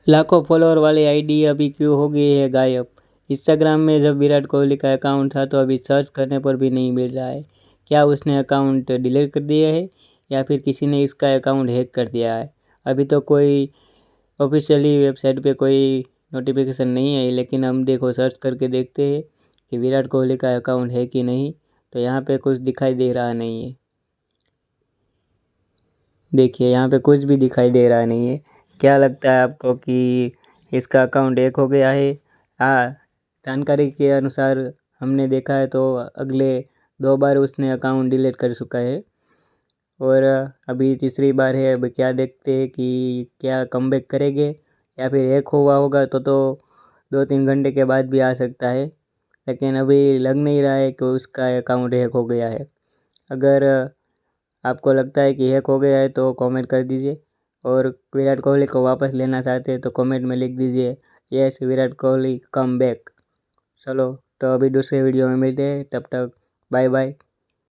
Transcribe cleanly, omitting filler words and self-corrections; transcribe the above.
लाखों फॉलोअर वाली आईडी अभी क्यों हो गई है गायब। इंस्टाग्राम में जब विराट कोहली का अकाउंट था तो अभी सर्च करने पर भी नहीं मिल रहा है। क्या उसने अकाउंट डिलीट कर दिया है या फिर किसी ने इसका अकाउंट हैक कर दिया है। अभी तो कोई ऑफिशियली वेबसाइट पे कोई नोटिफिकेशन नहीं आई, लेकिन हम देखो सर्च करके देखते हैं कि विराट कोहली का अकाउंट है कि नहीं। तो यहाँ पे कुछ दिखाई दे रहा नहीं है। देखिए यहाँ पे कुछ भी दिखाई दे रहा नहीं है। क्या लगता है आपको कि इसका अकाउंट हैक हो गया है। हाँ, जानकारी के अनुसार हमने देखा है तो अगले 2 बार उसने अकाउंट डिलीट कर चुका है और अभी तीसरी बार है। अब क्या देखते हैं कि क्या कमबैक करेंगे या फिर हैक हुआ होगा तो 2-3 घंटे के बाद भी आ सकता है, लेकिन अभी लग नहीं रहा है कि उसका अकाउंट हैक हो गया है। अगर आपको लगता है कि हैक हो गया है तो कमेंट कर दीजिए, और विराट कोहली को वापस लेना चाहते हैं तो कमेंट में लिख दीजिए yes Virat Kohli come back. चलो तो अभी दूसरे वीडियो में मिलते हैं, तब तक बाय बाय।